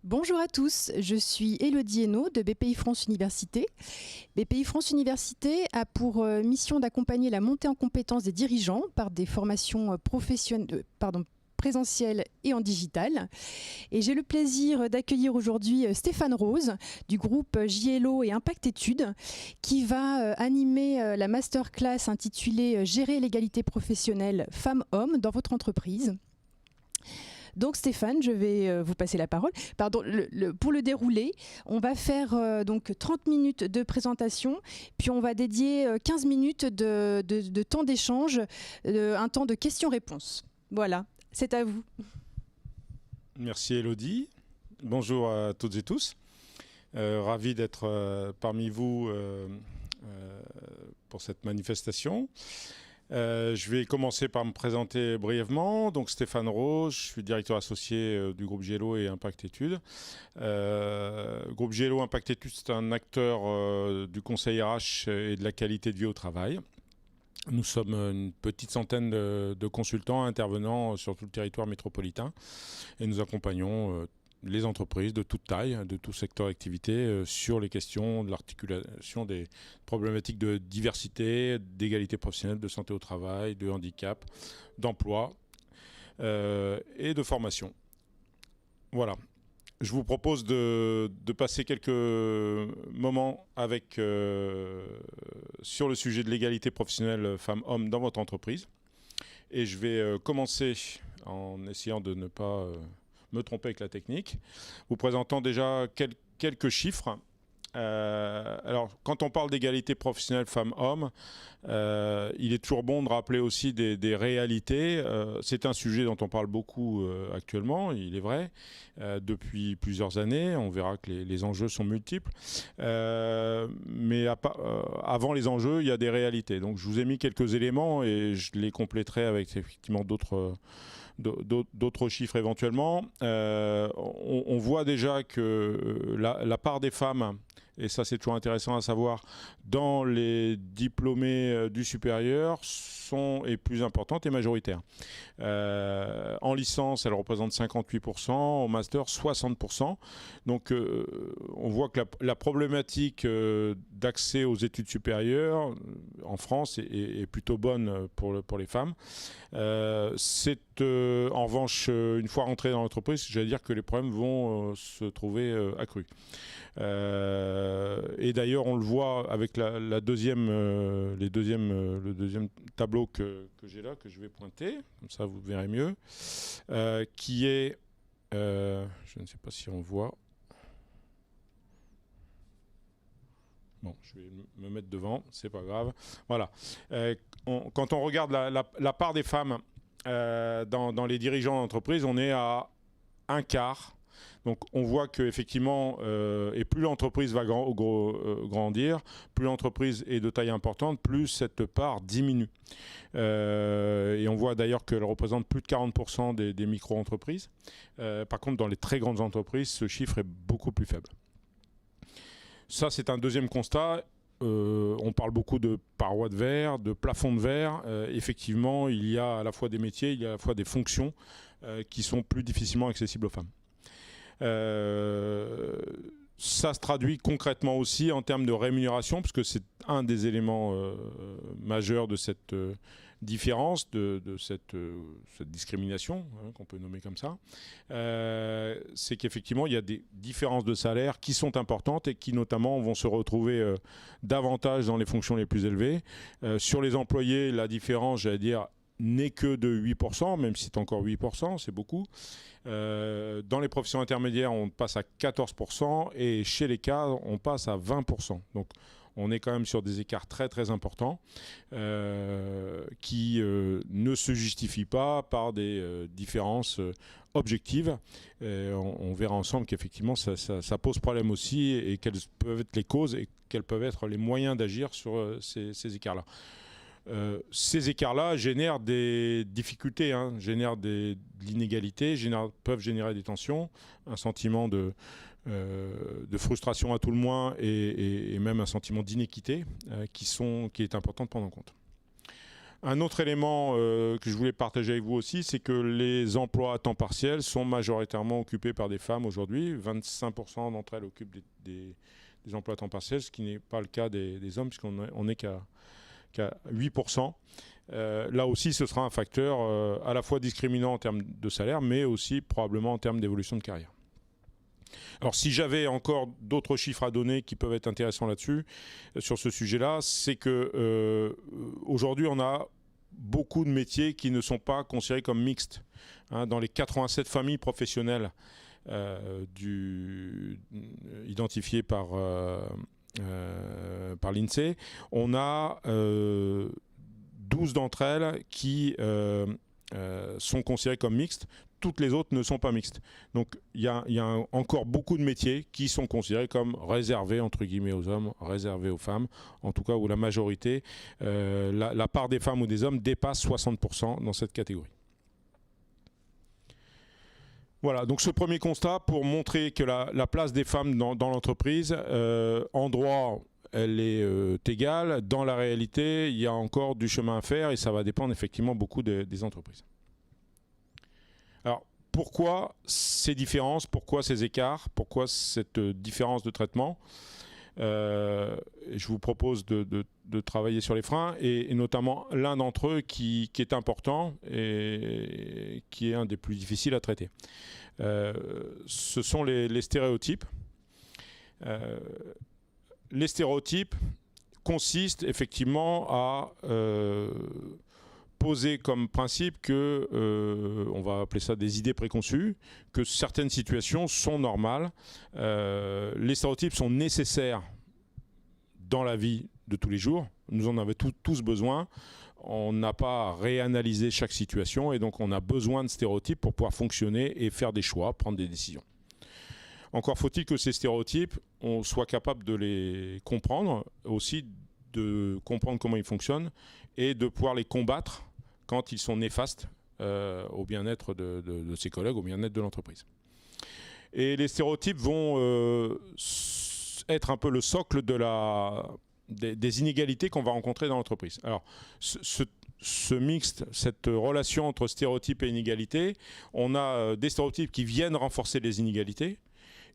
Bonjour à tous, je suis Élodie Hainaut de BPI France Université. BPI France Université a pour mission d'accompagner la montée en compétences des dirigeants par des formations présentielles et en digital. Et j'ai le plaisir d'accueillir aujourd'hui Stéphane Rose du groupe JLO et Impact Études qui va animer la masterclass intitulée Gérer l'égalité professionnelle femmes-hommes dans votre entreprise. Donc Stéphane, je vais vous passer la parole. Pardon, pour le dérouler, on va faire donc 30 minutes de présentation, puis on va dédier 15 minutes de temps d'échange, un temps de questions-réponses. Voilà, c'est à vous. Merci Élodie. Bonjour à toutes et tous. Ravi d'être parmi vous pour cette manifestation. Je vais commencer par me présenter brièvement. Donc Stéphane Rose, je suis directeur associé du groupe JLO et Impact Études. Groupe JLO Impact Études, c'est un acteur du conseil RH et de la qualité de vie au travail. Nous sommes une petite centaine de consultants intervenant sur tout le territoire métropolitain et nous accompagnons les entreprises de toute taille, de tout secteur d'activité, sur les questions de l'articulation des problématiques de diversité, d'égalité professionnelle, de santé au travail, de handicap, d'emploi et de formation. Voilà. Je vous propose de passer quelques moments sur le sujet de l'égalité professionnelle femmes-hommes dans votre entreprise. Et je vais commencer en essayant de ne pas me tromper avec la technique, vous présentant déjà quelques chiffres. Alors, quand on parle d'égalité professionnelle femmes-hommes, il est toujours bon de rappeler aussi des réalités. C'est un sujet dont on parle beaucoup actuellement, il est vrai, depuis plusieurs années. On verra que les enjeux sont multiples. Mais avant les enjeux, il y a des réalités. Donc, je vous ai mis quelques éléments et je les compléterai avec effectivement d'autres chiffres éventuellement. On voit déjà que la part des femmes, et ça c'est toujours intéressant à savoir, dans les diplômés du supérieur est plus importante et majoritaire. En licence, elle représente 58%, en master 60%. Donc on voit que la problématique d'accès aux études supérieures en France est plutôt bonne pour les femmes. C'est en revanche, une fois rentré dans l'entreprise, j'allais dire que les problèmes vont se trouver accrus. Et d'ailleurs, on le voit avec le deuxième tableau que j'ai là, que je vais pointer, comme ça vous verrez mieux, qui est, je ne sais pas si on voit. Bon, je vais me mettre devant, c'est pas grave. Voilà. Quand on regarde la part des femmes dans les dirigeants d'entreprise, on est à un quart. Donc on voit qu'effectivement, et plus l'entreprise va grandir, plus l'entreprise est de taille importante, plus cette part diminue. Et on voit d'ailleurs qu'elle représente plus de 40% des micro-entreprises. Par contre, dans les très grandes entreprises, ce chiffre est beaucoup plus faible. Ça, c'est un deuxième constat. On parle beaucoup de parois de verre, de plafonds de verre. Effectivement, il y a à la fois des métiers, il y a à la fois des fonctions qui sont plus difficilement accessibles aux femmes. Ça se traduit concrètement aussi en termes de rémunération, parce que c'est un des éléments majeurs de cette différence, de cette discrimination, hein, qu'on peut nommer comme ça. C'est qu'effectivement, il y a des différences de salaire qui sont importantes et qui notamment vont se retrouver davantage dans les fonctions les plus élevées. Sur les employés, la différence, j'allais dire, n'est que de 8%, même si c'est encore 8%, c'est beaucoup. Dans les professions intermédiaires, on passe à 14% et chez les cadres, on passe à 20%. Donc on est quand même sur des écarts très très importants qui ne se justifient pas par des différences objectives. On verra ensemble qu'effectivement ça pose problème aussi et quelles peuvent être les causes et quels peuvent être les moyens d'agir sur ces écarts-là. Ces écarts-là génèrent des difficultés, hein, génèrent de l'inégalité, peuvent générer des tensions, un sentiment de frustration à tout le moins et même un sentiment d'inéquité qui est important de prendre en compte. Un autre élément que je voulais partager avec vous aussi, c'est que les emplois à temps partiel sont majoritairement occupés par des femmes aujourd'hui. 25% d'entre elles occupent des emplois à temps partiel, ce qui n'est pas le cas des hommes, puisqu'on n'est qu'à 8%. Là aussi, ce sera un facteur à la fois discriminant en termes de salaire, mais aussi probablement en termes d'évolution de carrière. Alors si j'avais encore d'autres chiffres à donner qui peuvent être intéressants là-dessus, sur ce sujet-là, c'est que aujourd'hui on a beaucoup de métiers qui ne sont pas considérés comme mixtes. Dans les 87 familles professionnelles identifiées par l'INSEE, on a 12 d'entre elles qui sont considérées comme mixtes. Toutes les autres ne sont pas mixtes. Donc il y a encore beaucoup de métiers qui sont considérés comme réservés entre guillemets aux hommes, réservés aux femmes, en tout cas où la majorité, la part des femmes ou des hommes dépasse 60% dans cette catégorie. Voilà, donc ce premier constat pour montrer que la place des femmes dans l'entreprise, en droit, elle est égale. Dans la réalité, il y a encore du chemin à faire et ça va dépendre effectivement beaucoup des entreprises. Alors, pourquoi ces différences, pourquoi ces écarts, pourquoi cette différence de traitement ? Je vous propose de travailler sur les freins et notamment l'un d'entre eux qui est important et qui est un des plus difficiles à traiter. Ce sont les stéréotypes. Les stéréotypes consistent effectivement à poser comme principe que, on va appeler ça des idées préconçues, que certaines situations sont normales. Les stéréotypes sont nécessaires dans la vie de tous les jours. Nous en avons tous besoin. On n'a pas à réanalyser chaque situation et donc on a besoin de stéréotypes pour pouvoir fonctionner et faire des choix, prendre des décisions. Encore faut-il que ces stéréotypes, on soit capable de les comprendre, aussi de comprendre comment ils fonctionnent et de pouvoir les combattre quand ils sont néfastes au bien-être de ses collègues, au bien-être de l'entreprise. Et les stéréotypes vont être un peu le socle des inégalités qu'on va rencontrer dans l'entreprise. Alors, ce mixte, cette relation entre stéréotypes et inégalités, on a des stéréotypes qui viennent renforcer les inégalités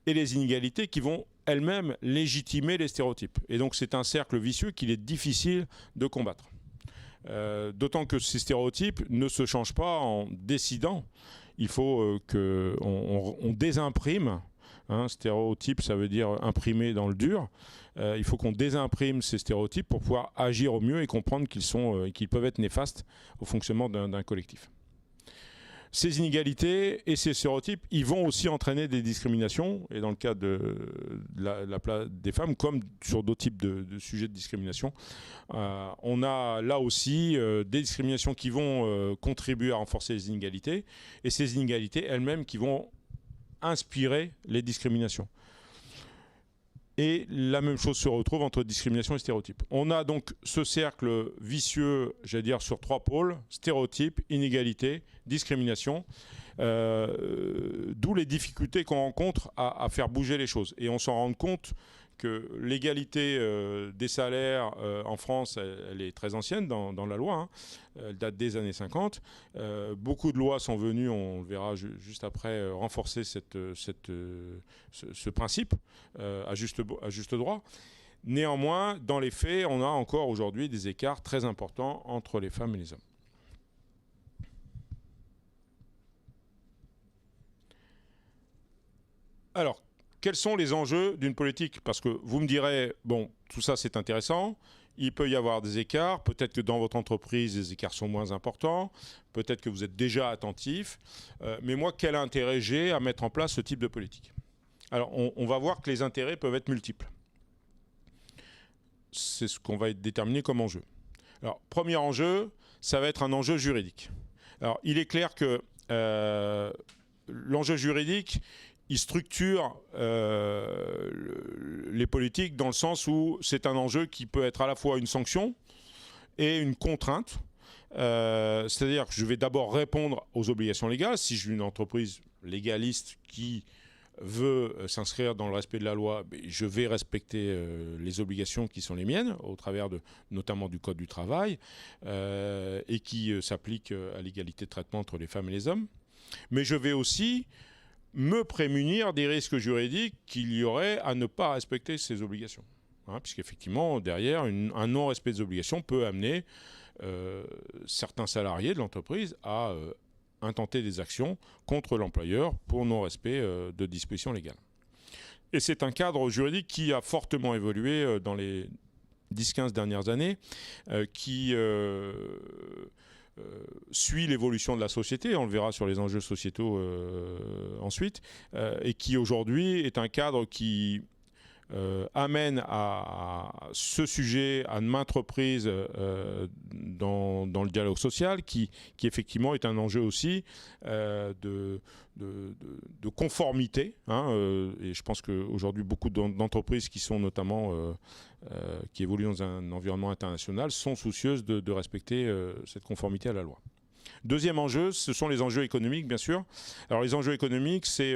et les inégalités qui vont elles-mêmes légitimer les stéréotypes. Et donc, c'est un cercle vicieux qu'il est difficile de combattre. D'autant que ces stéréotypes ne se changent pas en décidant. Il faut qu'on désimprime. Stéréotype, ça veut dire imprimer dans le dur. Il faut qu'on désimprime ces stéréotypes pour pouvoir agir au mieux et comprendre qu'ils peuvent être néfastes au fonctionnement d'un collectif. Ces inégalités et ces stéréotypes, ils vont aussi entraîner des discriminations, et dans le cas de la place des femmes, comme sur d'autres types de sujets de discrimination, on a là aussi des discriminations qui vont contribuer à renforcer les inégalités, et ces inégalités elles-mêmes qui vont inspirer les discriminations. Et la même chose se retrouve entre discrimination et stéréotype. On a donc ce cercle vicieux, j'allais dire, sur 3 pôles, stéréotype, inégalité, discrimination, d'où les difficultés qu'on rencontre à faire bouger les choses. Et on s'en rend compte que l'égalité des salaires en France, elle est très ancienne dans la loi, elle date des années 50. Beaucoup de lois sont venues, on le verra juste après, renforcer ce principe à juste droit. Néanmoins, dans les faits, on a encore aujourd'hui des écarts très importants entre les femmes et les hommes. Alors, quels sont les enjeux d'une politique ? Parce que vous me direz, bon, tout ça c'est intéressant, il peut y avoir des écarts, peut-être que dans votre entreprise les écarts sont moins importants, peut-être que vous êtes déjà attentif, mais moi quel intérêt j'ai à mettre en place ce type de politique ? Alors on va voir que les intérêts peuvent être multiples. C'est ce qu'on va déterminer comme enjeu. Alors premier enjeu, ça va être un enjeu juridique. Alors il est clair que l'enjeu juridique, il structure les politiques dans le sens où c'est un enjeu qui peut être à la fois une sanction et une contrainte. C'est-à-dire que je vais d'abord répondre aux obligations légales. Si je suis une entreprise légaliste qui veut s'inscrire dans le respect de la loi, je vais respecter les obligations qui sont les miennes, au travers notamment du Code du travail, et qui s'appliquent à l'égalité de traitement entre les femmes et les hommes. Mais je vais aussi me prémunir des risques juridiques qu'il y aurait à ne pas respecter ces obligations. Puisqu'effectivement, derrière, un non-respect des obligations peut amener certains salariés de l'entreprise à intenter des actions contre l'employeur pour non-respect de dispositions légales. Et c'est un cadre juridique qui a fortement évolué dans les 10-15 dernières années, qui suit l'évolution de la société, on le verra sur les enjeux sociétaux ensuite, et qui aujourd'hui est un cadre qui amène à ce sujet à maintes reprises dans le dialogue social, qui effectivement est un enjeu aussi de conformité. Et je pense qu'aujourd'hui, beaucoup d'entreprises qui sont notamment qui évoluent dans un environnement international sont soucieuses de respecter cette conformité à la loi. Deuxième enjeu, ce sont les enjeux économiques, bien sûr. Alors les enjeux économiques, c'est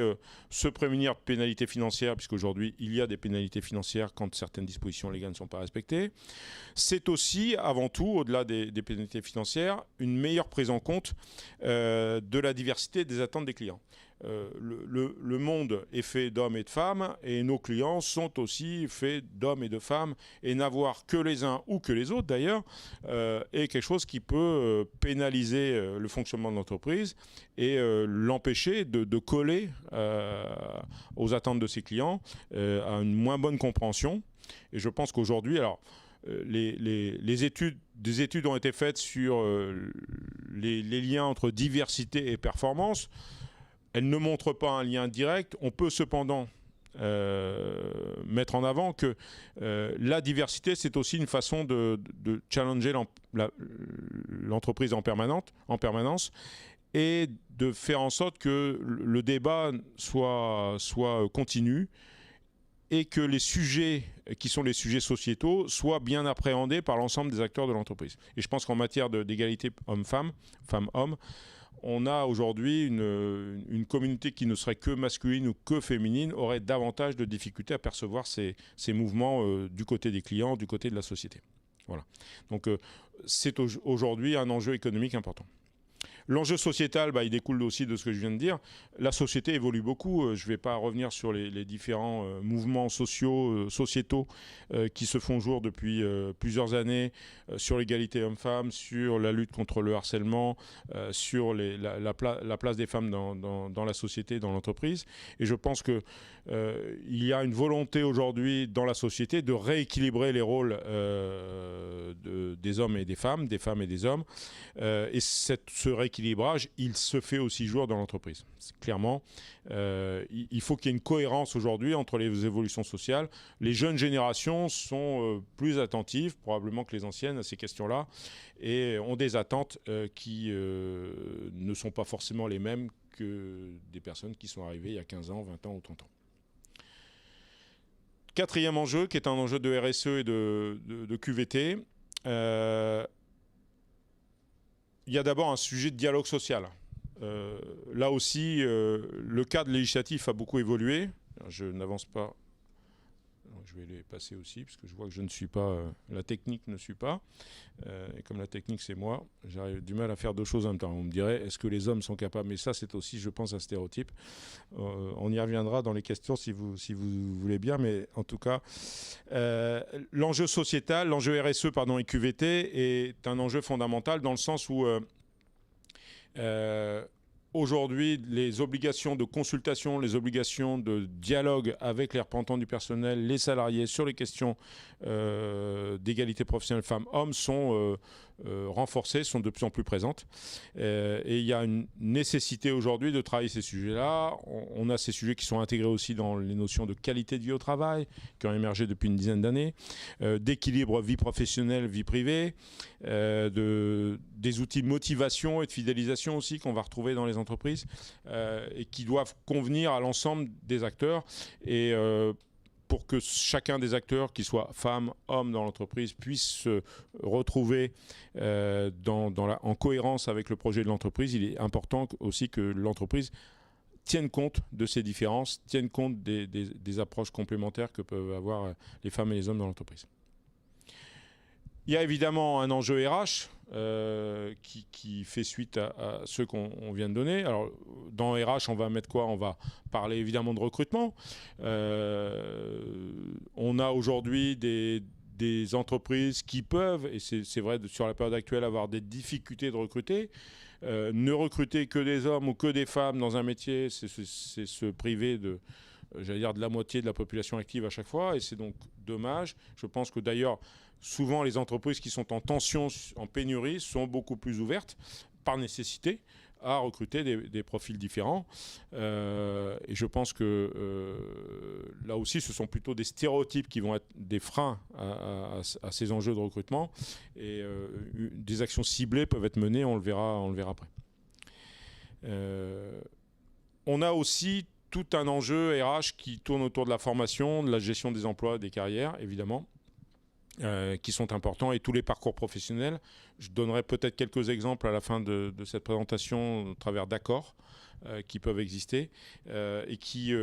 se prémunir de pénalités financières, puisqu'aujourd'hui, il y a des pénalités financières quand certaines dispositions légales ne sont pas respectées. C'est aussi, avant tout, au-delà des pénalités financières, une meilleure prise en compte de la diversité des attentes des clients. Le monde est fait d'hommes et de femmes, et nos clients sont aussi faits d'hommes et de femmes, et n'avoir que les uns ou que les autres d'ailleurs est quelque chose qui peut pénaliser le fonctionnement de l'entreprise et l'empêcher de coller aux attentes de ses clients, à une moins bonne compréhension. Et je pense qu'aujourd'hui, alors des études ont été faites sur les liens entre diversité et performance. Elle ne montre pas un lien direct. On peut cependant mettre en avant que la diversité, c'est aussi une façon de challenger l'entreprise en permanence et de faire en sorte que le débat soit continu et que les sujets qui sont les sujets sociétaux soient bien appréhendés par l'ensemble des acteurs de l'entreprise. Et je pense qu'en matière d'égalité homme-femme, femme-homme, on a aujourd'hui une communauté qui ne serait que masculine ou que féminine aurait davantage de difficultés à percevoir ces mouvements du côté des clients, du côté de la société. Voilà. Donc c'est aujourd'hui un enjeu économique important. L'enjeu sociétal, il découle aussi de ce que je viens de dire. La société évolue beaucoup. Je ne vais pas revenir sur les différents mouvements sociétaux qui se font jour depuis plusieurs années sur l'égalité homme-femme, sur la lutte contre le harcèlement, sur la place des femmes dans la société, dans l'entreprise. Et je pense qu'il y a une volonté aujourd'hui dans la société de rééquilibrer les rôles des hommes et des femmes et des hommes. Et ce rééquilibrage, il se fait aussi jour dans l'entreprise. Clairement, il faut qu'il y ait une cohérence aujourd'hui entre les évolutions sociales. Les jeunes générations sont plus attentives, probablement que les anciennes, à ces questions-là, et ont des attentes qui ne sont pas forcément les mêmes que des personnes qui sont arrivées il y a 15 ans, 20 ans ou 30 ans. Quatrième enjeu, qui est un enjeu de RSE et de QVT, il y a d'abord un sujet de dialogue social. Là aussi, le cadre législatif a beaucoup évolué. Je n'avance pas. Je vais les passer aussi, parce que je vois que je ne suis pas... la technique ne suit pas. Et comme la technique, c'est moi, j'ai du mal à faire deux choses en même temps. On me dirait, est-ce que les hommes sont capables? Mais ça, c'est aussi, je pense, un stéréotype. On y reviendra dans les questions si vous voulez bien. Mais en tout cas, l'enjeu sociétal, l'enjeu RSE, et QVT est un enjeu fondamental dans le sens où... aujourd'hui, les obligations de consultation, les obligations de dialogue avec les représentants du personnel, les salariés sur les questions d'égalité professionnelle femmes-hommes sont renforcées, sont de plus en plus présentes. Et il y a une nécessité aujourd'hui de travailler ces sujets-là. On a ces sujets qui sont intégrés aussi dans les notions de qualité de vie au travail, qui ont émergé depuis une dizaine d'années, d'équilibre vie professionnelle, vie privée, des outils de motivation et de fidélisation aussi qu'on va retrouver dans les entreprises et qui doivent convenir à l'ensemble des acteurs. Et pour que chacun des acteurs, qu'ils soient femmes, hommes dans l'entreprise, puisse se retrouver en cohérence avec le projet de l'entreprise, il est important aussi que l'entreprise tiennent compte de ces différences, tiennent compte des approches complémentaires que peuvent avoir les femmes et les hommes dans l'entreprise. Il y a évidemment un enjeu RH qui fait suite à ceux qu'on vient de donner. Alors, dans RH, on va mettre quoi? On va parler évidemment de recrutement. On a aujourd'hui des entreprises qui peuvent, et c'est vrai sur la période actuelle, avoir des difficultés de recruter. Ne recruter que des hommes ou que des femmes dans un métier, c'est se priver de la moitié de la population active à chaque fois, et c'est donc dommage. Je pense que d'ailleurs, souvent les entreprises qui sont en tension, en pénurie, sont beaucoup plus ouvertes, par nécessité, à recruter des profils différents. Et je pense que là aussi, ce sont plutôt des stéréotypes qui vont être des freins à ces enjeux de recrutement. Et des actions ciblées peuvent être menées, on le verra après. On a aussi tout un enjeu RH qui tourne autour de la formation, de la gestion des emplois, des carrières, évidemment. Qui sont importants, et tous les parcours professionnels. Je donnerai peut-être quelques exemples à la fin de cette présentation au travers d'accords qui peuvent exister et qui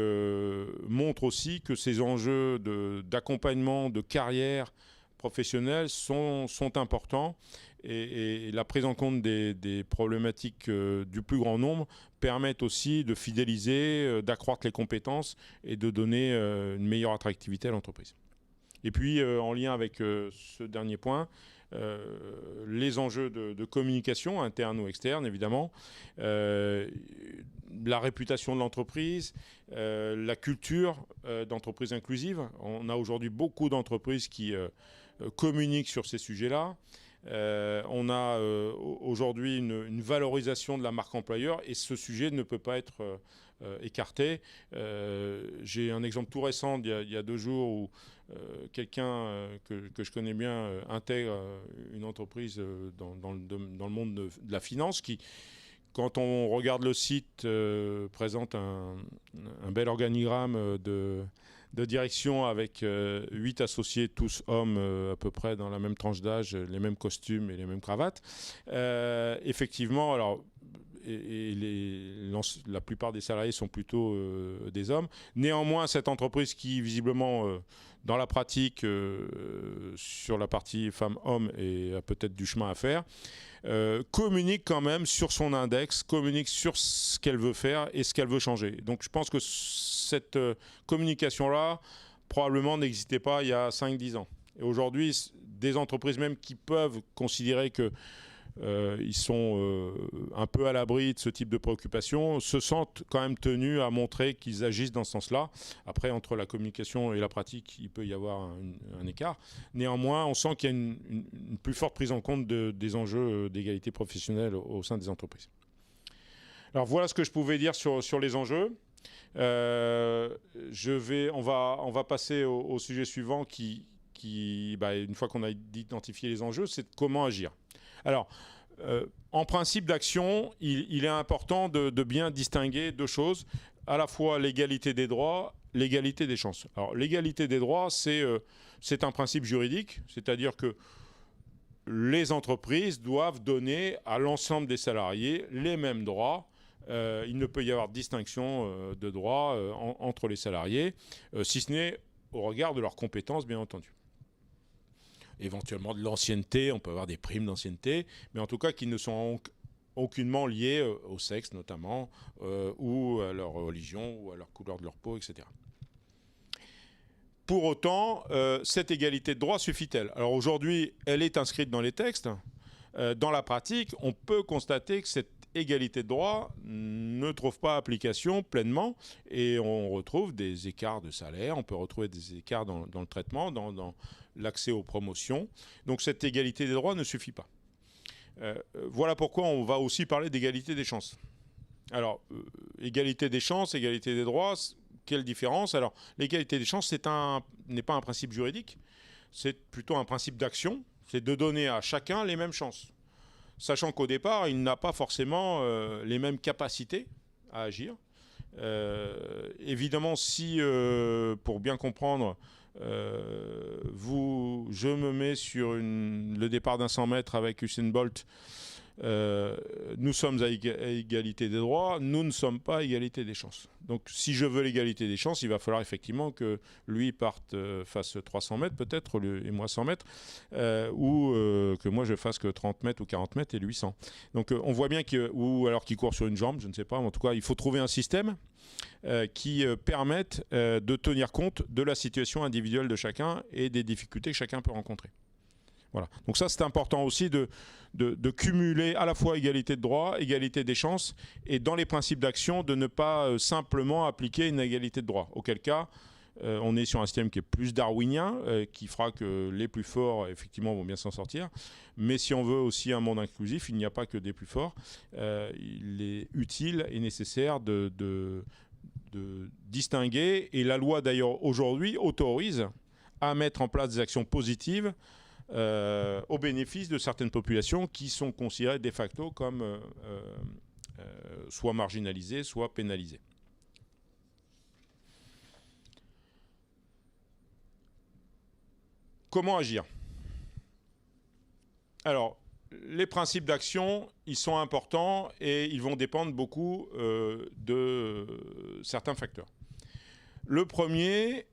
montrent aussi que ces enjeux d'accompagnement, de carrière professionnelle sont importants, et la prise en compte des problématiques du plus grand nombre permettent aussi de fidéliser, d'accroître les compétences et de donner une meilleure attractivité à l'entreprise. Et puis, en lien avec ce dernier point, les enjeux de communication interne ou externe, évidemment, la réputation de l'entreprise, la culture d'entreprise inclusive. On a aujourd'hui beaucoup d'entreprises qui communiquent sur ces sujets-là. On a aujourd'hui une valorisation de la marque employeur, et ce sujet ne peut pas être écarté. J'ai un exemple tout récent il y a 2 jours où quelqu'un que je connais bien intègre une entreprise dans le monde de la finance qui, quand on regarde le site, présente un bel organigramme de direction avec 8 associés, tous hommes à peu près dans la même tranche d'âge, les mêmes costumes et les mêmes cravates. Effectivement, alors, la plupart des salariés sont plutôt des hommes. Néanmoins, cette entreprise qui, visiblement, dans la pratique, sur la partie femmes-hommes, a peut-être du chemin à faire, communique quand même sur son index, communique sur ce qu'elle veut faire et ce qu'elle veut changer. Donc je pense que cette communication-là, probablement n'existait pas il y a 5-10 ans. Et aujourd'hui, des entreprises même qui peuvent considérer que ils sont un peu à l'abri de ce type de préoccupation, se sentent quand même tenus à montrer qu'ils agissent dans ce sens-là. Après, entre la communication et la pratique, il peut y avoir un écart. Néanmoins, on sent qu'il y a une plus forte prise en compte des enjeux d'égalité professionnelle au sein des entreprises. Alors voilà ce que je pouvais dire sur les enjeux. On va passer au sujet suivant qui une fois qu'on a identifié les enjeux, c'est comment agir. Alors, en principe d'action, il est important de bien distinguer 2 choses, à la fois l'égalité des droits, l'égalité des chances. Alors, l'égalité des droits, c'est un principe juridique, c'est-à-dire que les entreprises doivent donner à l'ensemble des salariés les mêmes droits. Il ne peut y avoir de distinction de droits entre les salariés, si ce n'est au regard de leurs compétences, bien entendu. Éventuellement de l'ancienneté, on peut avoir des primes d'ancienneté, mais en tout cas qui ne sont aucunement liées au sexe notamment, ou à leur religion, ou à leur couleur de leur peau, etc. Pour autant, cette égalité de droit suffit-elle? Alors aujourd'hui, elle est inscrite dans les textes. Dans la pratique, on peut constater que cette égalité de droit ne trouve pas application pleinement, et on retrouve des écarts de salaire, on peut retrouver des écarts dans le traitement, dans l'accès aux promotions. Donc cette égalité des droits ne suffit pas. Voilà pourquoi on va aussi parler d'égalité des chances. Alors, égalité des chances, égalité des droits, quelle différence? Alors, l'égalité des chances n'est pas un principe juridique, c'est plutôt un principe d'action, c'est de donner à chacun les mêmes chances. Sachant qu'au départ, il n'a pas forcément les mêmes capacités à agir. Évidemment, si, pour bien comprendre, je me mets sur le départ d'un 100 mètres avec Usain Bolt, nous sommes à égalité des droits, nous ne sommes pas à égalité des chances. Donc si je veux l'égalité des chances, il va falloir effectivement que lui parte fasse 300 mètres peut-être et moi 100 mètres, ou que moi je fasse que 30 mètres ou 40 mètres et lui 100. Donc on voit bien ou alors qu'il court sur une jambe, je ne sais pas, en tout cas il faut trouver un système qui permette de tenir compte de la situation individuelle de chacun et des difficultés que chacun peut rencontrer. Voilà. Donc ça, c'est important aussi de cumuler à la fois égalité de droits, égalité des chances, et dans les principes d'action, de ne pas simplement appliquer une égalité de droits. Auquel cas, on est sur un système qui est plus darwinien, qui fera que les plus forts, effectivement, vont bien s'en sortir. Mais si on veut aussi un monde inclusif, il n'y a pas que des plus forts. Il est utile et nécessaire de distinguer, et la loi d'ailleurs aujourd'hui autorise à mettre en place des actions positives au bénéfice de certaines populations qui sont considérées de facto comme soit marginalisées, soit pénalisées. Comment agir ? Alors, les principes d'action, ils sont importants et ils vont dépendre beaucoup de certains facteurs. Le premier,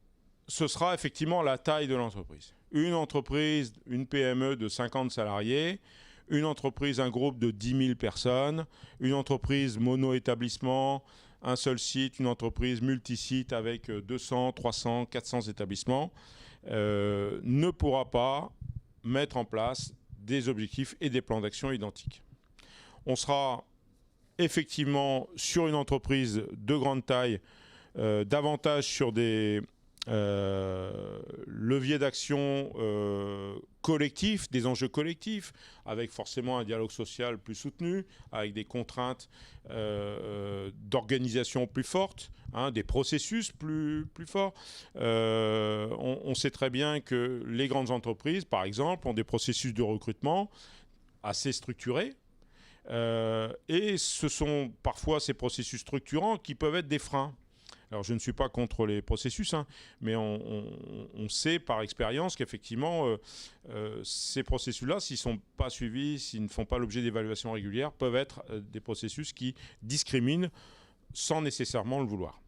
ce sera effectivement la taille de l'entreprise. Une entreprise, une PME de 50 salariés, une entreprise, un groupe de 10 000 personnes, une entreprise mono-établissement, un seul site, une entreprise multi-site avec 200, 300, 400 établissements, ne pourra pas mettre en place des objectifs et des plans d'action identiques. On sera effectivement sur une entreprise de grande taille, davantage sur des leviers d'action collectifs, des enjeux collectifs, avec forcément un dialogue social plus soutenu, avec des contraintes d'organisation plus fortes, des processus plus forts. On sait très bien que les grandes entreprises, par exemple, ont des processus de recrutement assez structurés. Et ce sont parfois ces processus structurants qui peuvent être des freins. Alors, je ne suis pas contre les processus, mais on sait par expérience qu'effectivement, ces processus-là, s'ils ne sont pas suivis, s'ils ne font pas l'objet d'évaluations régulières, peuvent être des processus qui discriminent sans nécessairement le vouloir.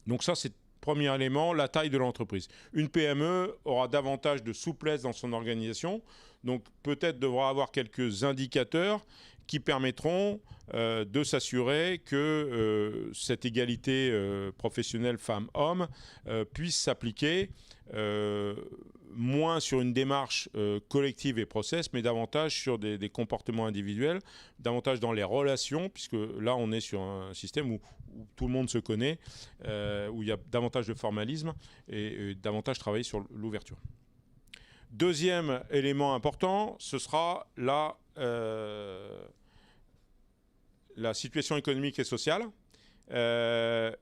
Donc ça, c'est le premier élément, la taille de l'entreprise. Une PME aura davantage de souplesse dans son organisation, donc peut-être devra avoir quelques indicateurs qui permettront de s'assurer que cette égalité professionnelle femmes-hommes puisse s'appliquer moins sur une démarche collective et process, mais davantage sur des comportements individuels, davantage dans les relations, puisque là on est sur un système où tout le monde se connaît, où il y a davantage de formalisme et davantage travailler sur l'ouverture. Deuxième élément important, ce sera la situation économique et sociale. Est-ce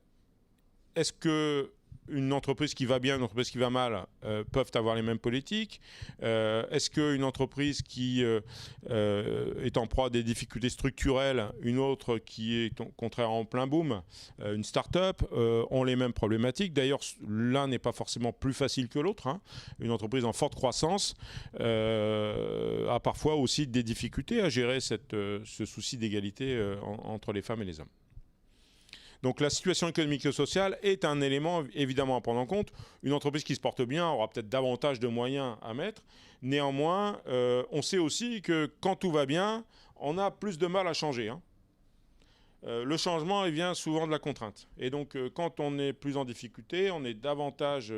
qu'une entreprise qui va bien, une entreprise qui va mal peuvent avoir les mêmes politiques ? Est-ce qu'une entreprise qui est en proie à des difficultés structurelles, une autre qui est au contraire en plein boom, une start-up, ont les mêmes problématiques ? D'ailleurs, l'un n'est pas forcément plus facile que l'autre. Une entreprise en forte croissance a parfois aussi des difficultés à gérer ce souci d'égalité entre les femmes et les hommes. Donc la situation économique et sociale est un élément évidemment à prendre en compte. Une entreprise qui se porte bien aura peut-être davantage de moyens à mettre. Néanmoins, on sait aussi que quand tout va bien, on a plus de mal à changer. Le changement, il vient souvent de la contrainte. Et donc quand on est plus en difficulté, on est davantage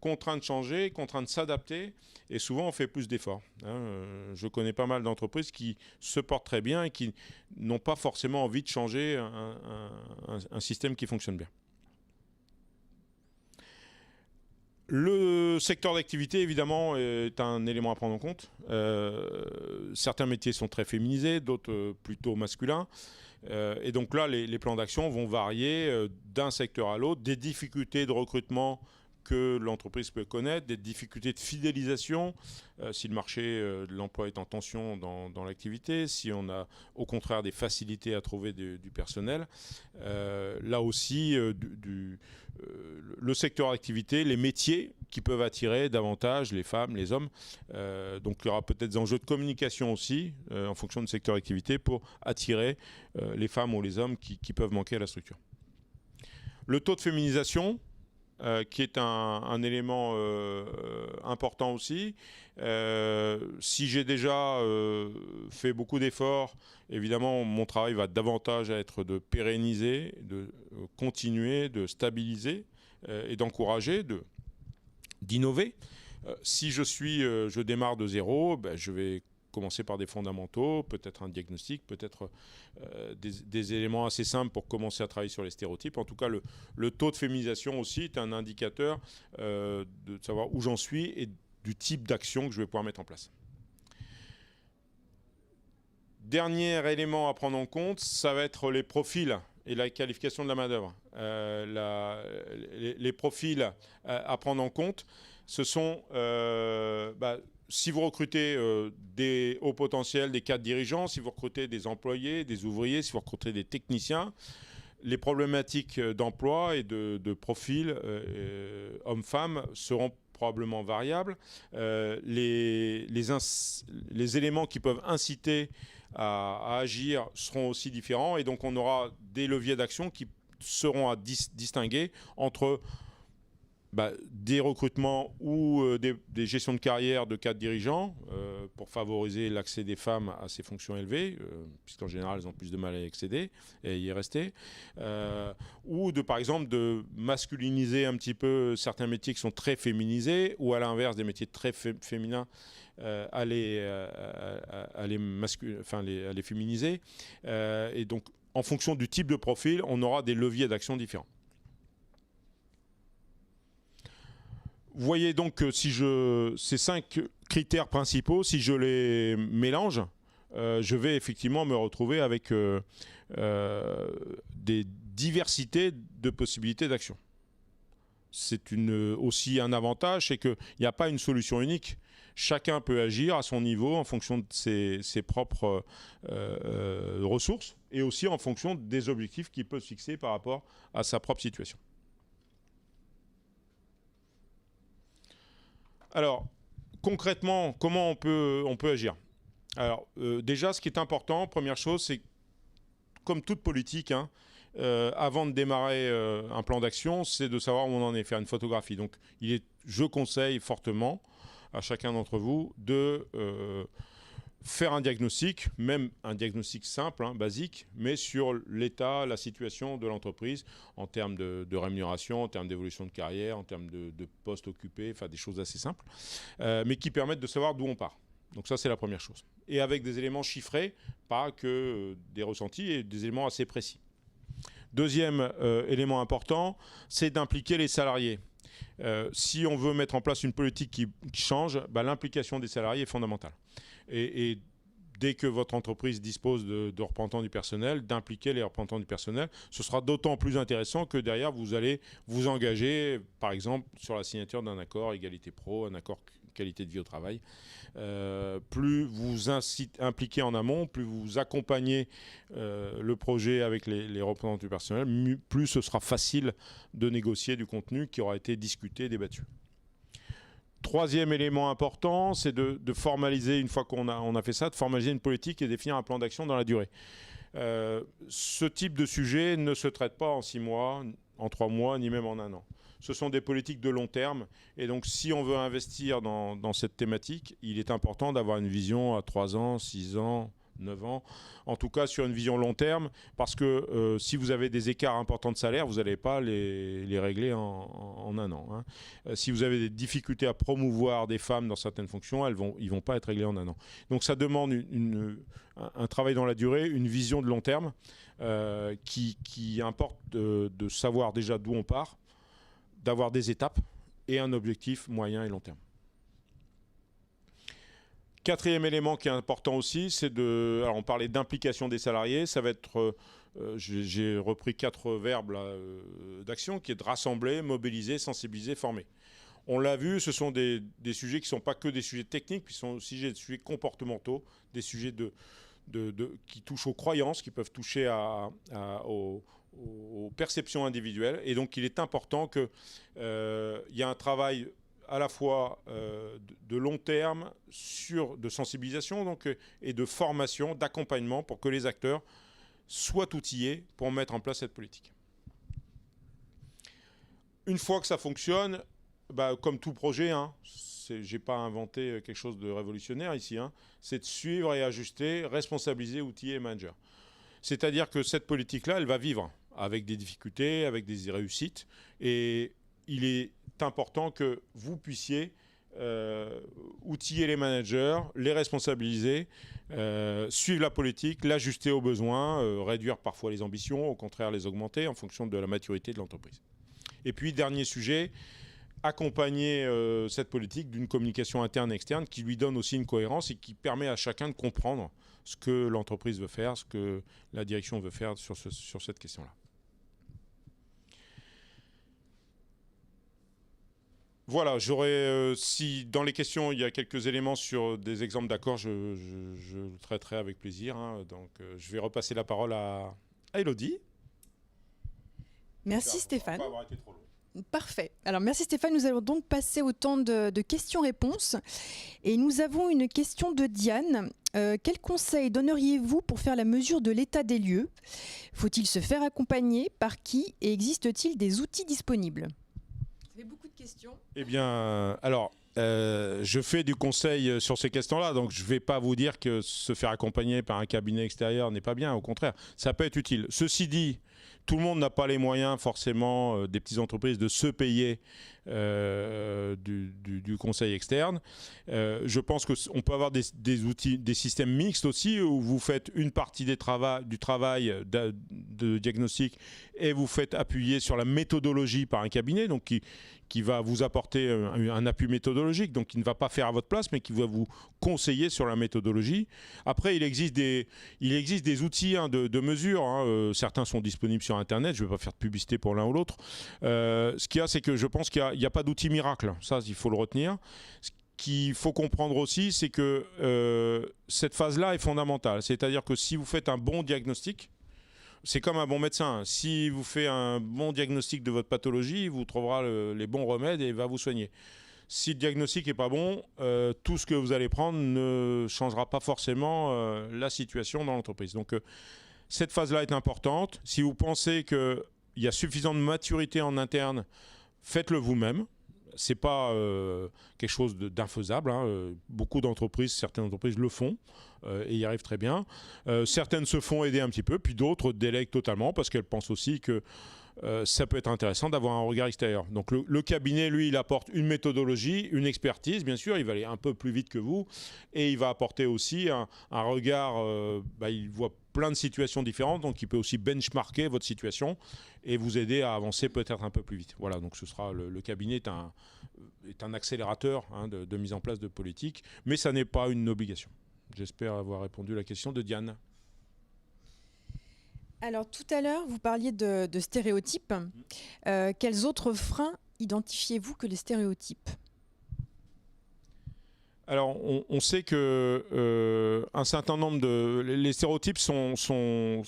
contraint de changer, contraint de s'adapter, et souvent on fait plus d'efforts. Je connais pas mal d'entreprises qui se portent très bien et qui n'ont pas forcément envie de changer un système qui fonctionne bien. Le secteur d'activité, évidemment, est un élément à prendre en compte. Certains métiers sont très féminisés, d'autres plutôt masculins. Et donc là, les plans d'action vont varier d'un secteur à l'autre, des difficultés de recrutement que l'entreprise peut connaître, des difficultés de fidélisation, si le marché de l'emploi est en tension dans l'activité, si on a au contraire des facilités à trouver du personnel. Là aussi, le secteur d'activité, les métiers qui peuvent attirer davantage les femmes, les hommes. Donc il y aura peut-être des enjeux de communication aussi, en fonction du secteur d'activité, pour attirer les femmes ou les hommes qui peuvent manquer à la structure. Le taux de féminisation, qui est un élément important aussi. Si j'ai déjà fait beaucoup d'efforts, évidemment, mon travail va davantage être de pérenniser, de continuer, de stabiliser et d'encourager, d'innover. Si je démarre de zéro, je vais commencer par des fondamentaux, peut-être un diagnostic, peut-être des éléments assez simples pour commencer à travailler sur les stéréotypes. En tout cas, le taux de féminisation aussi est un indicateur de savoir où j'en suis et du type d'action que je vais pouvoir mettre en place. Dernier élément à prendre en compte, ça va être les profils et la qualification de la main-d'œuvre. Les profils à prendre en compte, ce sont... si vous recrutez des hauts potentiels, des cadres dirigeants, si vous recrutez des employés, des ouvriers, si vous recrutez des techniciens, les problématiques d'emploi et de profil hommes-femmes seront probablement variables. Les éléments qui peuvent inciter à agir seront aussi différents et donc on aura des leviers d'action qui seront à distinguer entre des recrutements ou des gestions de carrière de cadres dirigeants pour favoriser l'accès des femmes à ces fonctions élevées, puisqu'en général, elles ont plus de mal à y accéder et à y rester. Ou par exemple, de masculiniser un petit peu certains métiers qui sont très féminisés, ou à l'inverse, des métiers très féminins, à les féminiser. Et donc, en fonction du type de profil, on aura des leviers d'action différents. Vous voyez donc que si ces 5 critères principaux, si je les mélange, je vais effectivement me retrouver avec des diversités de possibilités d'action. C'est aussi un avantage, c'est qu'il n'y a pas une solution unique. Chacun peut agir à son niveau en fonction de ses propres ressources et aussi en fonction des objectifs qu'il peut se fixer par rapport à sa propre situation. Alors, concrètement, comment on peut agir ? Alors, déjà, ce qui est important, première chose, c'est comme toute politique, avant de démarrer un plan d'action, c'est de savoir où on en est, faire une photographie. Donc, je conseille fortement à chacun d'entre vous de faire un diagnostic, même un diagnostic simple, basique, mais sur l'état, la situation de l'entreprise en termes de rémunération, en termes d'évolution de carrière, en termes de postes occupés, enfin des choses assez simples, mais qui permettent de savoir d'où on part. Donc ça, c'est la première chose. Et avec des éléments chiffrés, pas que des ressentis, et des éléments assez précis. Deuxième élément important, c'est d'impliquer les salariés. Si on veut mettre en place une politique qui change, l'implication des salariés est fondamentale. Et dès que votre entreprise dispose de représentants du personnel, d'impliquer les représentants du personnel, ce sera d'autant plus intéressant que derrière, vous allez vous engager, par exemple, sur la signature d'un accord égalité pro, un accord qualité de vie au travail. Plus vous impliquez en amont, plus vous accompagnez le projet avec les représentants du personnel, plus ce sera facile de négocier du contenu qui aura été discuté et débattu. Troisième élément important, c'est de formaliser, une fois qu'on a fait ça, de formaliser une politique et définir un plan d'action dans la durée. Ce type de sujet ne se traite pas en 6 mois, en 3 mois, ni même en 1 an. Ce sont des politiques de long terme. Et donc, si on veut investir dans cette thématique, il est important d'avoir une vision à 3 ans, 6 ans, 9 ans, en tout cas sur une vision long terme, parce que si vous avez des écarts importants de salaire, vous n'allez pas les régler en 1 an. Si vous avez des difficultés à promouvoir des femmes dans certaines fonctions, ils vont pas être réglés en 1 an. Donc ça demande un travail dans la durée, une vision de long terme qui importe de savoir déjà d'où on part, d'avoir des étapes et un objectif moyen et long terme. Quatrième élément qui est important aussi, c'est alors on parlait d'implication des salariés, ça va être, j'ai repris 4 verbes d'action, qui est de rassembler, mobiliser, sensibiliser, former. On l'a vu, ce sont des sujets qui ne sont pas que des sujets techniques, qui sont aussi des sujets comportementaux, des sujets qui touchent aux croyances, qui peuvent toucher aux perceptions individuelles. Et donc il est important qu'il y ait un travail à la fois de long terme, de sensibilisation donc, et de formation, d'accompagnement pour que les acteurs soient outillés pour mettre en place cette politique. Une fois que ça fonctionne, comme tout projet, hein, je n'ai pas inventé quelque chose de révolutionnaire ici, hein, c'est de suivre et ajuster, responsabiliser, outiller et manager. C'est-à-dire que cette politique-là, elle va vivre avec des difficultés, avec des réussites, et il est important que vous puissiez outiller les managers, les responsabiliser, suivre la politique, l'ajuster aux besoins, réduire parfois les ambitions, au contraire les augmenter en fonction de la maturité de l'entreprise. Et puis, dernier sujet, accompagner cette politique d'une communication interne et externe qui lui donne aussi une cohérence et qui permet à chacun de comprendre ce que l'entreprise veut faire, ce que la direction veut faire sur cette question-là. Voilà, si dans les questions il y a quelques éléments sur des exemples d'accords, je le traiterai avec plaisir. Hein. Donc je vais repasser la parole à Élodie. Merci Stéphane. Pas avoir été trop long. Parfait. Alors merci Stéphane, nous allons donc passer au temps de questions-réponses. Et nous avons une question de Diane. Quel conseil donneriez-vous pour faire la mesure de l'état des lieux? Faut-il se faire accompagner? Par qui? Et existe-t-il des outils disponibles? Ça fait beaucoup de questions. Eh bien, alors, je fais du conseil sur ces questions-là, donc je ne vais pas vous dire que se faire accompagner par un cabinet extérieur n'est pas bien, au contraire, ça peut être utile. Ceci dit, tout le monde n'a pas les moyens forcément des petites entreprises de se payer du conseil externe. Je pense qu'on peut avoir des outils, des systèmes mixtes aussi où vous faites une partie du travail de diagnostic et vous faites appuyer sur la méthodologie par un cabinet donc qui va vous apporter un appui méthodologique, donc qui ne va pas faire à votre place, mais qui va vous conseiller sur la méthodologie. Après, il existe des outils de mesure. Hein. Certains sont disponibles sur Internet. Je ne vais pas faire de publicité pour l'un ou l'autre. Ce qu'il y a, c'est que je pense qu'il n'y a pas d'outil miracle. Ça, il faut le retenir. Ce qu'il faut comprendre aussi, c'est que cette phase-là est fondamentale. C'est-à-dire que si vous faites un bon diagnostic, c'est comme un bon médecin. Si vous faites un bon diagnostic de votre pathologie, il vous trouvera les bons remèdes et il va vous soigner. Si le diagnostic n'est pas bon, tout ce que vous allez prendre ne changera pas forcément la situation dans l'entreprise. Donc cette phase-là est importante. Si vous pensez qu'il y a suffisamment de maturité en interne, faites-le vous-même. Ce n'est pas quelque chose d'infaisable. Hein. Beaucoup d'entreprises, certaines entreprises le font et y arrivent très bien. Certaines se font aider un petit peu, puis d'autres délèguent totalement parce qu'elles pensent aussi que ça peut être intéressant d'avoir un regard extérieur. Donc le cabinet, lui, il apporte une méthodologie, une expertise, bien sûr, il va aller un peu plus vite que vous et il va apporter aussi un regard, il voit plein de situations différentes, donc il peut aussi benchmarker votre situation et vous aider à avancer peut-être un peu plus vite. Voilà, donc le cabinet est un accélérateur de mise en place de politique, mais ça n'est pas une obligation. J'espère avoir répondu à la question de Diane. Alors tout à l'heure, vous parliez de stéréotypes. Quels autres freins identifiez-vous que les stéréotypes? Alors, on sait que un certain nombre les stéréotypes sont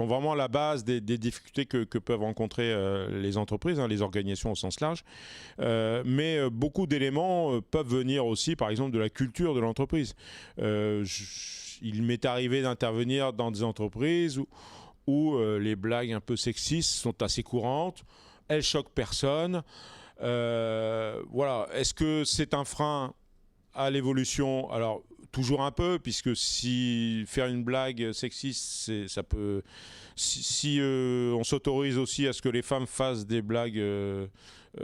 vraiment la base des difficultés que peuvent rencontrer les entreprises, les organisations au sens large. Mais beaucoup d'éléments peuvent venir aussi, par exemple, de la culture de l'entreprise. Il m'est arrivé d'intervenir dans des entreprises où les blagues un peu sexistes sont assez courantes. Elles choquent personne. Voilà. Est-ce que c'est un frein à l'évolution? Alors, toujours un peu, puisque si faire une blague sexiste, ça peut... Si on s'autorise aussi à ce que les femmes fassent des blagues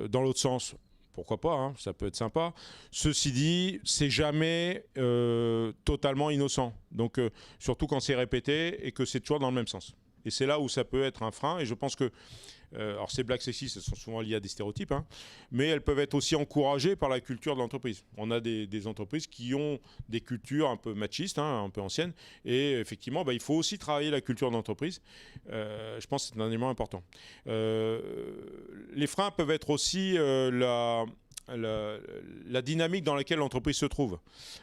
dans l'autre sens, pourquoi pas, hein, ça peut être sympa. Ceci dit, c'est jamais totalement innocent. Donc, surtout quand c'est répété et que c'est toujours dans le même sens. Et c'est là où ça peut être un frein. Et je pense que alors ces blagues sexistes, elles sont souvent liées à des stéréotypes, hein, mais elles peuvent être aussi encouragées par la culture de l'entreprise. On a des entreprises qui ont des cultures un peu machistes, un peu anciennes, et effectivement, il faut aussi travailler la culture d'entreprise. Je pense que c'est un élément important. Les freins peuvent être aussi la dynamique dans laquelle l'entreprise se trouve.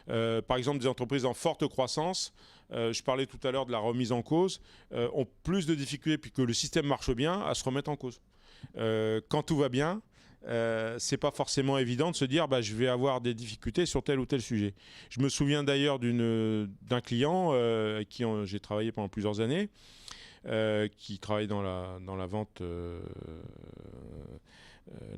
Par exemple, des entreprises en forte croissance, je parlais tout à l'heure de la remise en cause, ont plus de difficultés, puisque le système marche bien, à se remettre en cause. Quand tout va bien, c'est pas forcément évident de se dire je vais avoir des difficultés sur tel ou tel sujet. Je me souviens d'ailleurs d'un client avec qui j'ai travaillé pendant plusieurs années, qui travaille dans la vente,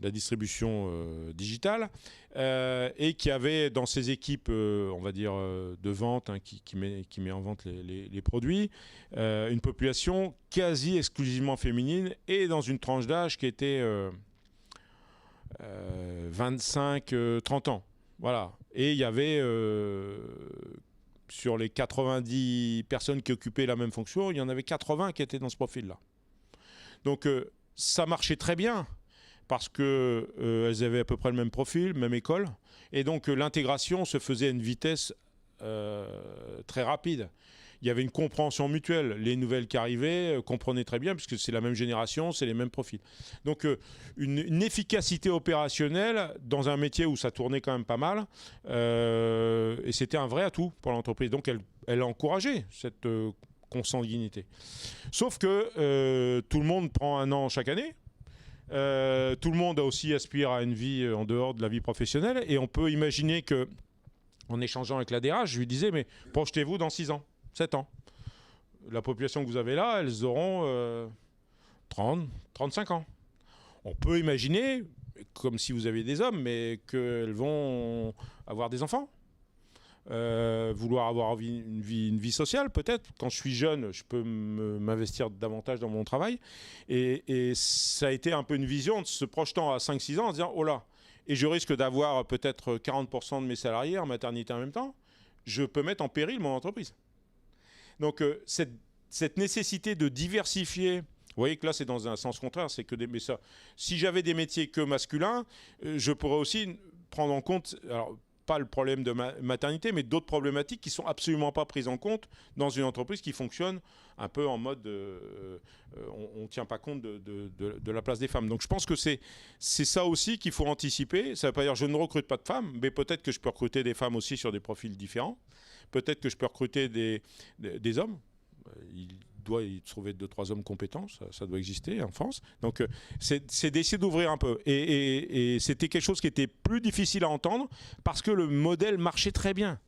la distribution digitale, et qui avait dans ses équipes, on va dire, de vente, qui met en vente les produits, une population quasi exclusivement féminine et dans une tranche d'âge qui était 25-30 ans. Voilà. Et il y avait, sur les 90 personnes qui occupaient la même fonction, il y en avait 80 qui étaient dans ce profil-là. Donc ça marchait très bien parce qu'elles avaient à peu près le même profil, même école. Et donc l'intégration se faisait à une vitesse très rapide. Il y avait une compréhension mutuelle. Les nouvelles qui arrivaient comprenaient très bien, puisque c'est la même génération, c'est les mêmes profils. Donc une efficacité opérationnelle dans un métier où ça tournait quand même pas mal. Et c'était un vrai atout pour l'entreprise. Donc elle a encouragé cette consanguinité. Sauf que tout le monde prend un an chaque année. Tout le monde aussi aspire à une vie en dehors de la vie professionnelle. Et on peut imaginer que, en échangeant avec la DRH, je lui disais, mais projetez-vous dans 6 ans. 7 ans. La population que vous avez là, elles auront 30, 35 ans. On peut imaginer, comme si vous aviez des hommes, mais qu'elles vont avoir des enfants. Vouloir avoir une vie sociale, peut-être. Quand je suis jeune, je peux m'investir davantage dans mon travail. Et ça a été un peu une vision de se projetant à 5-6 ans en se disant, oh là, et je risque d'avoir peut-être 40% de mes salariés en maternité en même temps. Je peux mettre en péril mon entreprise. Donc cette nécessité de diversifier, vous voyez que là c'est dans un sens contraire, c'est que si j'avais des métiers que masculins, je pourrais aussi prendre en compte, alors pas le problème de maternité, mais d'autres problématiques qui sont absolument pas prises en compte dans une entreprise qui fonctionne un peu en mode on ne tient pas compte de la place des femmes. Donc je pense que c'est ça aussi qu'il faut anticiper. Ça ne veut pas dire que je ne recrute pas de femmes, mais peut-être que je peux recruter des femmes aussi sur des profils différents. Peut-être que je peux recruter des hommes. Il doit y trouver 2-3 hommes compétents, ça doit exister en France. Donc c'est d'essayer d'ouvrir un peu. Et c'était quelque chose qui était plus difficile à entendre parce que le modèle marchait très bien.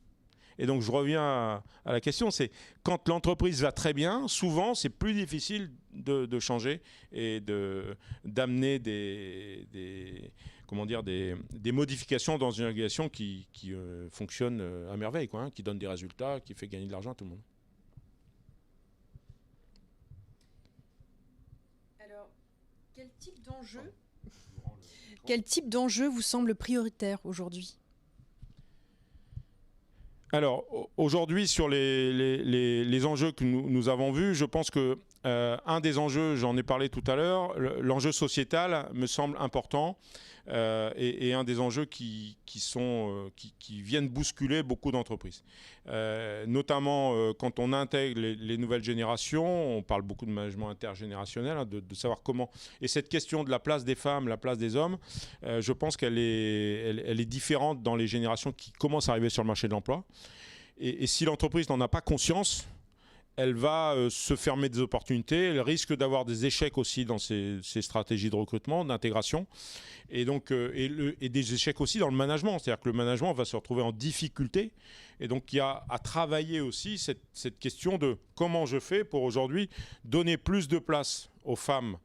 Et donc je reviens à la question, c'est quand l'entreprise va très bien, souvent c'est plus difficile de changer et d'amener des modifications dans une organisation qui fonctionne à merveille, quoi, qui donne des résultats, qui fait gagner de l'argent à tout le monde. Alors, quel type d'enjeu vous semble prioritaire aujourd'hui ? Alors, aujourd'hui, sur les enjeux que nous avons vus, je pense que un des enjeux, j'en ai parlé tout à l'heure, l'enjeu sociétal me semble important et un des enjeux qui viennent bousculer beaucoup d'entreprises. Notamment quand on intègre les nouvelles générations, on parle beaucoup de management intergénérationnel, de savoir comment... Et cette question de la place des femmes, la place des hommes, je pense qu'elle est différente dans les générations qui commencent à arriver sur le marché de l'emploi. Et si l'entreprise n'en a pas conscience, elle va se fermer des opportunités, elle risque d'avoir des échecs aussi dans ses stratégies de recrutement, d'intégration, et donc et des échecs aussi dans le management, c'est-à-dire que le management va se retrouver en difficulté, et donc il y a à travailler aussi cette question de comment je fais pour aujourd'hui donner plus de place aux femmes,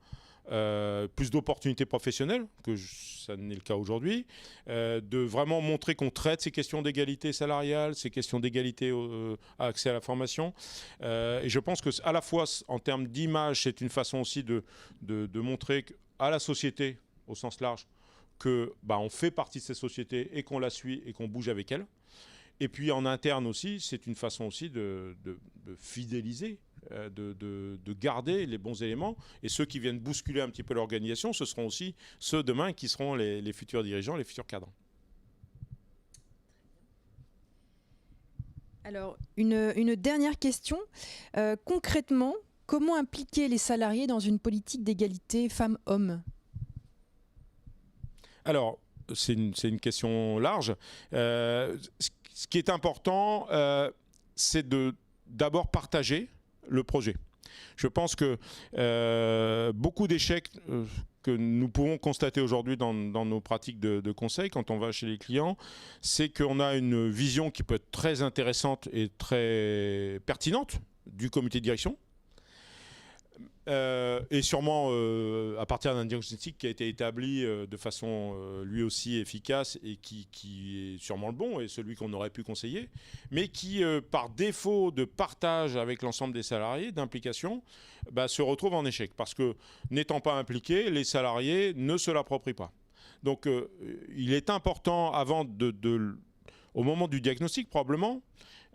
plus d'opportunités professionnelles, que ça n'est le cas aujourd'hui, de vraiment montrer qu'on traite ces questions d'égalité salariale, ces questions d'égalité à accès à la formation. Et je pense qu'à la fois, en termes d'image, c'est une façon aussi de montrer à la société, au sens large, que on fait partie de ces sociétés et qu'on la suit et qu'on bouge avec elle. Et puis en interne aussi, c'est une façon aussi de fidéliser, de garder les bons éléments. Et ceux qui viennent bousculer un petit peu l'organisation, ce seront aussi ceux demain qui seront les futurs dirigeants, les futurs cadres. Alors, une dernière question. Concrètement, comment impliquer les salariés dans une politique d'égalité femmes-hommes ? Alors, c'est une question large. Ce qui est important, c'est d'abord partager le projet. Je pense que beaucoup d'échecs que nous pouvons constater aujourd'hui dans nos pratiques de conseil quand on va chez les clients, c'est qu'on a une vision qui peut être très intéressante et très pertinente du comité de direction. Et sûrement à partir d'un diagnostic qui a été établi de façon lui aussi efficace et qui est sûrement le bon et celui qu'on aurait pu conseiller, mais qui, par défaut de partage avec l'ensemble des salariés, d'implication, se retrouve en échec. Parce que n'étant pas impliqués, les salariés ne se l'approprient pas. Donc il est important, au moment du diagnostic probablement,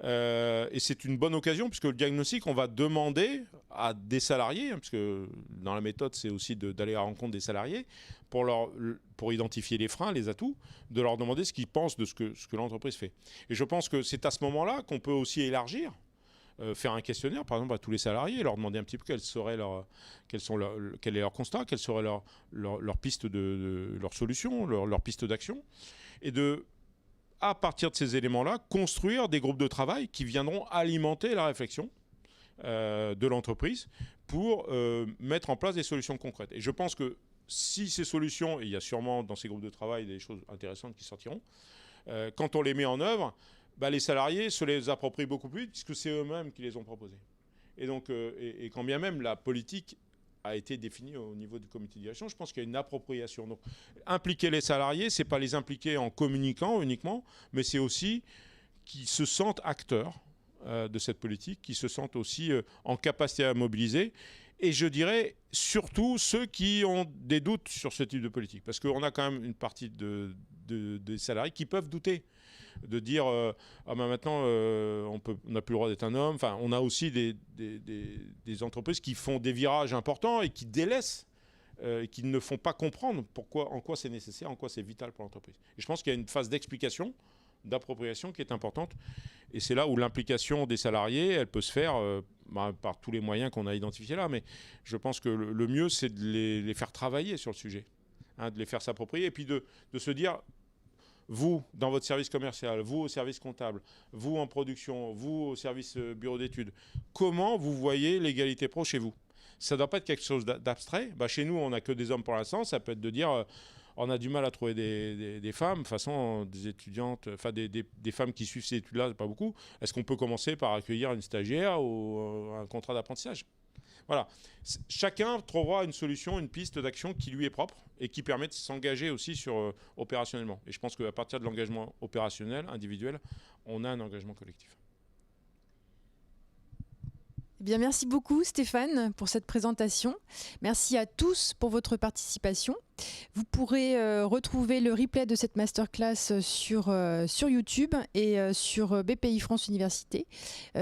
et c'est une bonne occasion puisque le diagnostic, on va demander à des salariés, parce que dans la méthode, c'est aussi d'aller à la rencontre des salariés pour identifier les freins, les atouts, de leur demander ce qu'ils pensent de ce que l'entreprise fait. Et je pense que c'est à ce moment-là qu'on peut aussi élargir, faire un questionnaire, par exemple, à tous les salariés, leur demander un petit peu quel est leur constat, quelles seraient leurs pistes leurs solutions, leurs pistes d'action, et à partir de ces éléments-là, construire des groupes de travail qui viendront alimenter la réflexion de l'entreprise pour mettre en place des solutions concrètes. Et je pense que si ces solutions, et il y a sûrement dans ces groupes de travail des choses intéressantes qui sortiront, quand on les met en œuvre, les salariés se les approprient beaucoup plus vite puisque c'est eux-mêmes qui les ont proposés. Et donc, et quand bien même la politique a été définie au niveau du comité de direction, je pense qu'il y a une appropriation. Donc, impliquer les salariés, c'est pas les impliquer en communiquant uniquement, mais c'est aussi qu'ils se sentent acteurs de cette politique, qu'ils se sentent aussi en capacité à mobiliser. Et je dirais surtout ceux qui ont des doutes sur ce type de politique. Parce qu'on a quand même une partie des salariés qui peuvent douter. De dire maintenant on n'a plus le droit d'être un homme. Enfin, on a aussi des entreprises qui font des virages importants et qui délaissent, qui ne font pas comprendre en quoi c'est nécessaire, en quoi c'est vital pour l'entreprise. Et je pense qu'il y a une phase d'explication, d'appropriation qui est importante. Et c'est là où l'implication des salariés, elle peut se faire par tous les moyens qu'on a identifiés là. Mais je pense que le mieux, c'est de les faire travailler sur le sujet, de les faire s'approprier et puis de se dire... Vous, dans votre service commercial, vous au service comptable, vous en production, vous au service bureau d'études, comment vous voyez l'égalité pro chez vous? Ça ne doit pas être quelque chose d'abstrait. Chez nous, on n'a que des hommes pour l'instant. Ça peut être de dire on a du mal à trouver des femmes, de toute façon, des étudiantes, enfin des femmes qui suivent ces études-là, pas beaucoup. Est-ce qu'on peut commencer par accueillir une stagiaire ou un contrat d'apprentissage? Voilà. Chacun trouvera une solution, une piste d'action qui lui est propre et qui permet de s'engager aussi opérationnellement. Et je pense qu'à partir de l'engagement opérationnel, individuel, on a un engagement collectif. Eh bien, merci beaucoup Stéphane pour cette présentation. Merci à tous pour votre participation. Vous pourrez retrouver le replay de cette masterclass sur YouTube et sur BPI France Université,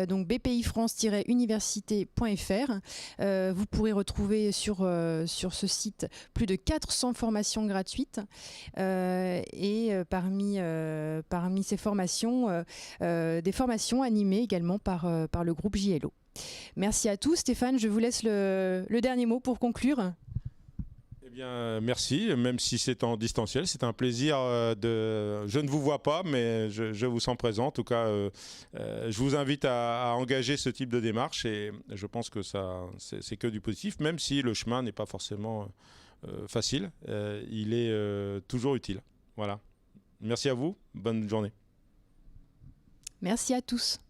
donc bpifrance-université.fr. Vous pourrez retrouver sur ce site plus de 400 formations gratuites et parmi ces formations, des formations animées également par le groupe JLO. Merci à tous. Stéphane, je vous laisse le dernier mot pour conclure. Eh bien, merci, même si c'est en distanciel. C'est un plaisir Je ne vous vois pas, mais je vous sens présent. En tout cas, je vous invite à engager ce type de démarche et je pense que c'est que du positif, même si le chemin n'est pas forcément facile. Il est toujours utile. Voilà. Merci à vous. Bonne journée. Merci à tous.